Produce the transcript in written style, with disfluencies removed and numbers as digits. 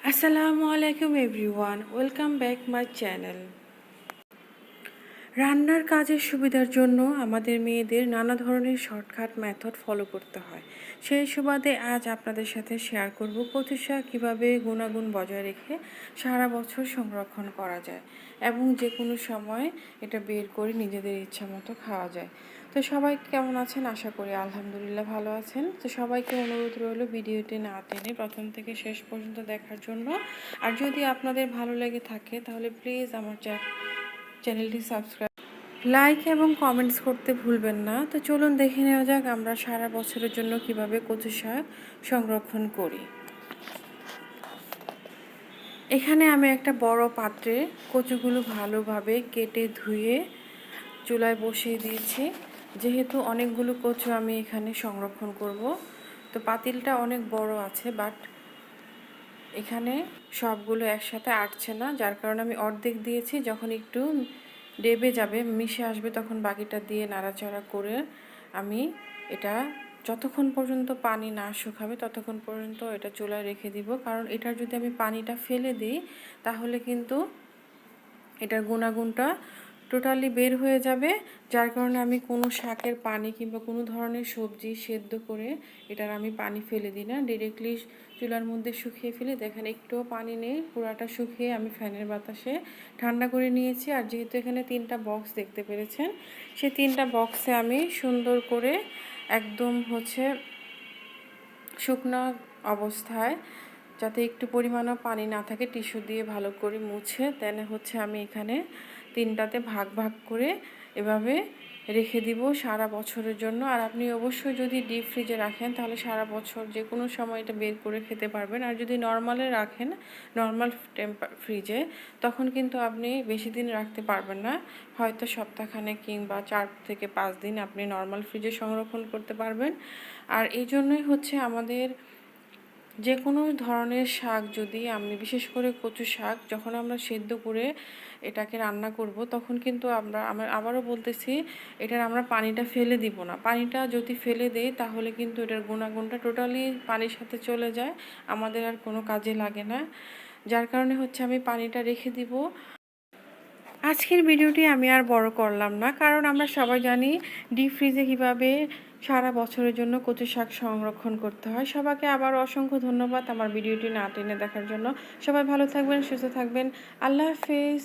আসসালামু আলাইকুম everyone, welcome back my channel. রান্নার কাজের সুবিধার জন্য আমাদের মেয়েদের নানা ধরনের শর্টকাট মেথড ফলো করতে হয়। সেই সুবাদে আজ আপনাদের সাথে শেয়ার করব কচু শাক কীভাবে গুণাগুণ বজায় রেখে সারা বছর সংরক্ষণ করা যায় এবং যে কোনো সময় এটা বের করে নিজেদের ইচ্ছা মতো খাওয়া যায়। তো সবাই কেমন আছেন? আশা করি আলহামদুলিল্লাহ ভালো আছেন। তো সবাইকে অনুরোধ রইল ভিডিওটি না টেনে প্রথম থেকে শেষ পর্যন্ত দেখার জন্য। আর যদি আপনাদের ভালো লেগে থাকে তাহলে প্লিজ আমার চ্যানেলটি সাবস্ক্রাইব, লাইক এবং কমেন্টস করতে ভুলবেন না। তো চলুন দেখে নেওয়া যাক আমরা সারা বছরের জন্য কিভাবে কচু শাক সংরক্ষণ করি। এখানে আমি একটা বড় পাত্রে কচুগুলো ভালোভাবে কেটে ধুয়ে চুলায় বসিয়ে দিয়েছি। যেহেতু অনেকগুলো কচু আমি এখানে সংরক্ষণ করব, তো পাতিলটা অনেক বড় আছে, বাট এখানে সবগুলো একসাথে আটছে না, যার কারণে আমি অর্ধেক দিয়েছি। যখন একটু ডেবে যাবে, মিশে আসবে, তখন বাকিটা দিয়ে নাড়াচাড়া করে আমি এটা যতক্ষণ পর্যন্ত পানি না শুকাবে ততক্ষণ পর্যন্ত এটা চুলায় রেখে দিব। কারণ এটার যদি আমি পানিটা ফেলে দিই তাহলে কিন্তু এটার গুণাগুণটা টোটালি বের হয়ে যাবে। যার কারণে আমি কোনো শাকের পানি কিংবা কোনো ধরনের সবজি সেদ্ধ করে এটার আমি পানি ফেলে দিই না, ডিরেক্টলি চুলার মধ্যে শুকিয়ে ফেলে। দেখেন একটুও পানি নেই, পুরাটা শুকিয়ে আমি ফ্যানের বাতাসে ঠান্ডা করে নিয়েছি। আর যেহেতু এখানে 3টা বক্স দেখতে পেরেছেন, সেই 3টা বক্সে আমি সুন্দর করে একদম শুকনো অবস্থায়, যাতে একটু পরিমাণও পানি না থাকে, টিস্যু দিয়ে ভালো করে মুছে দেন আমি এখানে 3টাতে ভাগ ভাগ করে এভাবে রেখে দিব সারা বছরের জন্য। আর আপনি অবশ্যই যদি ডিপ ফ্রিজে রাখেন তাহলে সারা বছর যে কোনো সময় এটা বের করে খেতে পারবেন। আর যদি নর্মালে রাখেন, নর্মাল ফ্রিজে, তখন কিন্তু আপনি বেশি দিন রাখতে পারবেন না। হয়তো সপ্তাহখানেক কিংবা 4 থেকে 5 দিন আপনি নর্মাল ফ্রিজে সংরক্ষণ করতে পারবেন। আর এই জন্যই আমাদের যে কোনো ধরনের শাক, যদি আমি বিশেষ করে কচু শাক যখন আমরা সেদ্ধ করে এটাকে রান্না করব, তখন কিন্তু আমরা আবারও বলতেছি, এটার আমরা পানিটা ফেলে দিব না। পানিটা যদি ফেলে দেই তাহলে কিন্তু এটার গুণাগুণটা টোটালি পানির সাথে চলে যায়, আমাদের আর কোনো কাজে লাগে না। যার কারণে আমি পানিটা রেখে দিব। আজকের ভিডিওটি আমি আর বড় করলাম না, কারণ আমরা সবাই জানি ডিপ ফ্রিজে কীভাবে সারা বছরের জন্য কচু শাক সংরক্ষণ করতে হয়। সবাইকে আবার অসংখ্য ধন্যবাদ আমার ভিডিওটি না টেনে দেখার জন্য। সবাই ভালো থাকবেন, সুস্থ থাকবেন। আল্লাহ হাফেজ।